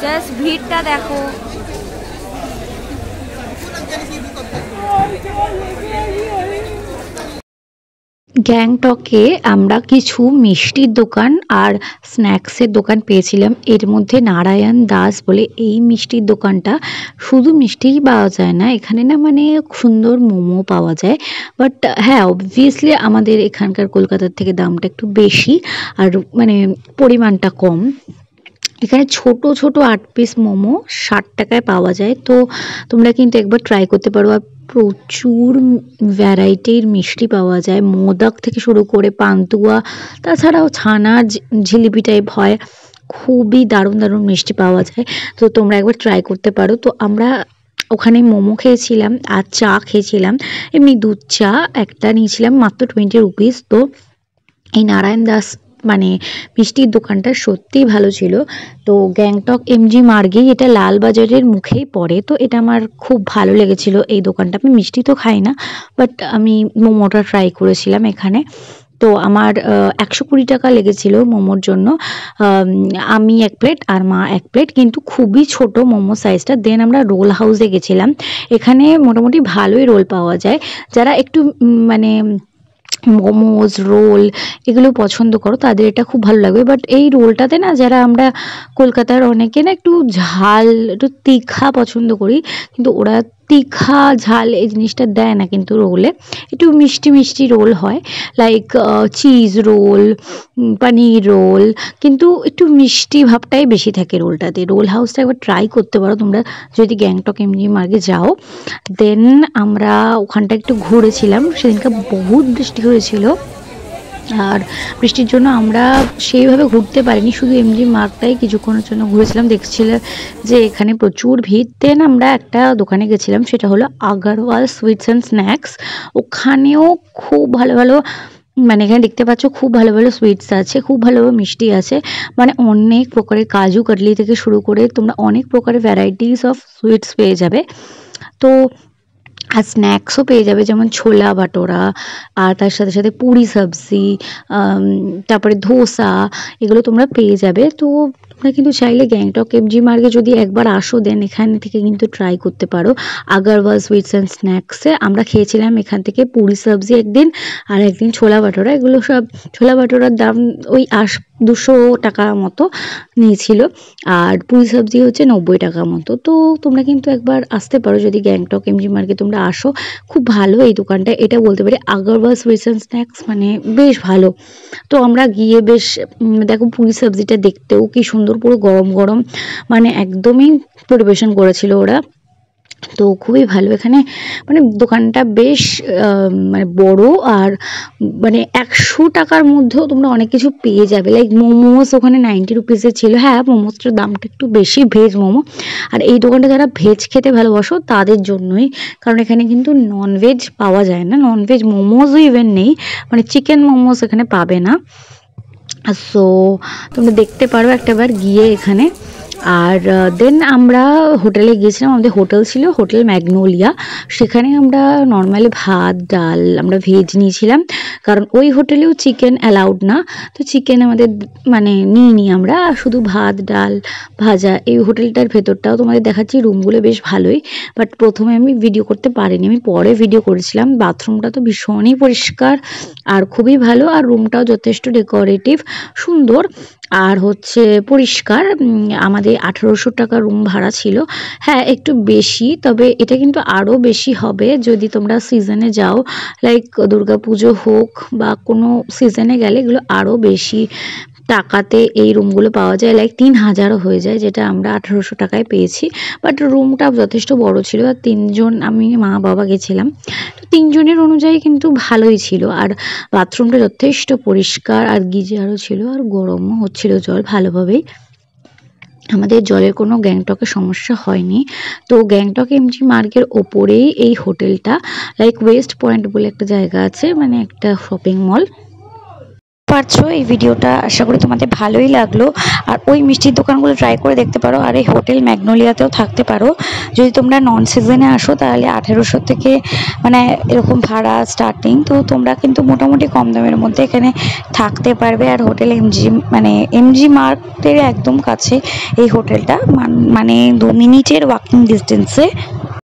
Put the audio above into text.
Just ভিড়টা দেখো। গ্যাংটকে আমরা কিছু মিষ্টির দোকান আর স্ন্যাক্সের দোকান পেয়েছিলাম। এর মধ্যে নারায়ণ দাস বলে এই মিষ্টির দোকানটা, শুধু মিষ্টিই পাওয়া যায় না এখানে, না মানে সুন্দর মোমো পাওয়া যায়। বাট হ্যাঁ, অবভিয়াসলি আমাদের এখানকার কলকাতার থেকে দামটা একটু বেশি আর মানে পরিমাণটা কম। এখানে ছোট ছোট 8 পিস মোমো 60 টাকায় পাওয়া যায়। তো তোমরা কিন্তু একবার ট্রাই করতে পারো। আর প্রচুর ভ্যারাইটির মিষ্টি পাওয়া যায়, মোদক থেকে শুরু করে পান্তুয়া, তাছাড়াও ছানার জিলিপি টাইপ হয়, খুবই দারুণ দারুণ মিষ্টি পাওয়া যায়। তো তোমরা একবার ট্রাই করতে পারো। তো আমরা ওখানে মোমো খেয়েছিলাম আর চা খেয়েছিলাম, এমনি দুধ চা একটা নিয়েছিলাম মাত্র 20 রুপিস। তো এই নারায়ণ দাস মানে মিষ্টির দোকানটা সত্যিই ভালো ছিল। তো গ্যাংটক এমজি মার্গেই, এটা লালবাজারের মুখেই পড়ে। তো এটা আমার খুব ভালো লেগেছিল এই দোকানটা। আমি মিষ্টি তো খাই না, বাট আমি মোমোটা ট্রাই করেছিলাম এখানে। তো আমার 120 টাকা লেগেছিল মোমোর জন্য। আমি 1 প্লেট আর মা 1 প্লেট, কিন্তু খুবই ছোট মোমো সাইজটা। দেন আমরা রোল হাউসে গেছিলাম। এখানে মোটামুটি ভালোই রোল পাওয়া যায়। যারা একটু মানে মোমোজ রোল এগুলো পছন্দ করো তাদের এটা খুব ভালো লাগবে। বাট এই রোলটাতে না, যারা আমরা কলকাতার অনেকে না একটু ঝাল একটু তীখা পছন্দ করি, কিন্তু ওরা তীখা ঝাল এই জিনিসটা দেয় না, কিন্তু রোলে একটু মিষ্টি মিষ্টি রোল হয়, লাইক চিজ রোল, পনির রোল, কিন্তু একটু মিষ্টি ভাবটাই বেশি থাকে রোলটাতে। রোল হাউসটা একবার ট্রাই করতে পারো তোমরা যদি গ্যাংটক এমজি মার্গে যাও। দেন আমরা ওখানটা একটু ঘুরেছিলাম, সেদিনকে বহুত বৃষ্টি হয়েছিল আর বৃষ্টির জন্য আমরা সেইভাবে ঘুরতে পারিনি, শুধু এমজি মার্গটাই কিছুক্ষণের জন্য ঘুরেছিলাম। দেখছিলাম যে এখানে প্রচুর ভিড়। দেন আমরা একটা দোকানে গেছিলাম, সেটা হলো আগারওয়াল সুইটস অ্যান্ড স্ন্যাক্স। ওখানেও খুব ভালো ভালো, মানে এখানে দেখতে পাচ্ছ খুব ভালো ভালো সুইটস আছে, খুব ভালো ভালো মিষ্টি আছে, মানে অনেক প্রকারের কাজু কাটলি থেকে শুরু করে তোমরা অনেক প্রকারের ভ্যারাইটিস অফ সুইটস পেয়ে যাবে। তো আর স্ন্যাক্সও পেয়ে যাবে, যেমন ছোলা ভাটোরা, আর তার সাথে সাথে পুরি সবজি, তারপরে ধোসা, এগুলো তোমরা পেয়ে যাবে। তো তোমরা কিন্তু চাইলে গ্যাংটক এমজি মার্গে যদি একবার আসো, দেন এখান থেকে কিন্তু ট্রাই করতে পারো আগারওয়াল সুইটস অ্যান্ড স্ন্যাক্সে। আমরা খেয়েছিলাম এখান থেকে পুরি সবজি একদিন, আর একদিন ছোলা ভাটোরা। এগুলো সব ছোলা ভাটোরার দাম ওই 200 টাকা মতো নিয়েছিল, আর পুরি সবজি হচ্ছে 90 টাকা মতো। তো তোমরা কিন্তু একবার আসতে পারো যদি গ্যাংটক এমজি মার্গে তোমরা আসো। খুব ভালো এই দোকানটা, এটা বলতে পারি। আগারওয়াল সুইটস অ্যান্ড স্ন্যাক্স মানে বেশ ভালো। তো আমরা গিয়ে বেশ দেখো পুরি সবজিটা দেখতেও কি সুন্দর, পুরো গরম গরম, মানে একদমই পরিবেশন করেছিল ওরা। তো খুবই ভালো এখানে, মানে দোকানটা বেশ মানে বড়, আর মানে 100 টাকার মধ্যেও তোমরা অনেক কিছু পেয়ে যাবে। লাইক মোমোস ওখানে 90 রুপিসের ছিল। হ্যাঁ, মোমোসটার দামটা একটু বেশি, ভেজ মোমো। আর এই দোকানটা যারা ভেজ খেতে ভালোবাসো তাদের জন্যই, কারণ এখানে কিন্তু ননভেজ পাওয়া যায় না, ননভেজ মোমোসও ইভেন নেই, মানে চিকেন মোমোস এখানে পাবে না। সো তোমরা দেখতে পারো একটাবার গিয়ে এখানে। আর দেন আমরা হোটেলে গিয়েছিলাম, আমাদের হোটেল ছিল হোটেল ম্যাগনোলিয়া। সেখানে আমরা নর্মালি ভাত ডাল আমরা ভেজ নিয়েছিলাম, কারণ ওই হোটেলেও চিকেন অ্যালাউড না। তো চিকেন আমাদের মানে নিইনি আমরা, শুধু ভাত ডাল ভাজা। এই হোটেলটার ভেতরটাও তোমাদের দেখাচ্ছি, রুমগুলো বেশ ভালোই, বাট প্রথমে আমি ভিডিও করতে পারিনি, আমি পরে ভিডিও করেছিলাম। বাথরুমটা তো ভীষণই পরিষ্কার আর খুবই ভালো, আর রুমটাও যথেষ্ট ডেকোরেটিভ, সুন্দর আর হচ্ছে পরিষ্কার। আমাদের 1800 টাকা রুম ভাড়া ছিল। হ্যাঁ, একটু বেশি, তবে এটা কিন্তু আরও বেশি হবে যদি তোমরা সিজনে যাও, লাইক দুর্গাপুজো হোক বা কোনো সিজনে গেলে এগুলো আরও বেশি টাকাতে এই রুমগুলো পাওয়া যায়, লাইক 3000ও হয়ে যায়, যেটা আমরা 1800 টাকায় পেয়েছি। বাট রুমটা যথেষ্ট বড় ছিল, আর 3 জন আমি মা বাবা গেছিলাম, তো 3 জনের অনুযায়ী কিন্তু ভালোই ছিল। আর বাথরুমটা যথেষ্ট পরিষ্কার, আর গিজারও ছিল, আর গরমও হচ্ছিল জল ভালোভাবেই। আমাদের জলের কোনো গ্যাংটকে সমস্যা হয়নি। তো গ্যাংটক এমজি মার্গের ওপরেই এই হোটেলটা, লাইক ওয়েস্ট পয়েন্ট বলে একটা জায়গা আছে, মানে একটা শপিং মল। পারছো এই ভিডিওটা আশা করি তোমাদের ভালোই লাগলো। আর ওই মিষ্টির দোকানগুলো ট্রাই করে দেখতে পারো। আর এই হোটেল ম্যাগনোলিয়াতেও থাকতে পারো। যদি তোমরা নন সিজনে আসো তাহলে 1800 থেকে মানে এরকম ভাড়া স্টার্টিং। তো তোমরা কিন্তু মোটামুটি কম দামের মধ্যে এখানে থাকতে পারবে। আর হোটেল এমজি মার্কেটের একদম কাছে এই হোটেলটা, মানে 2 মিনিটের ওয়াকিং ডিস্টেন্সে।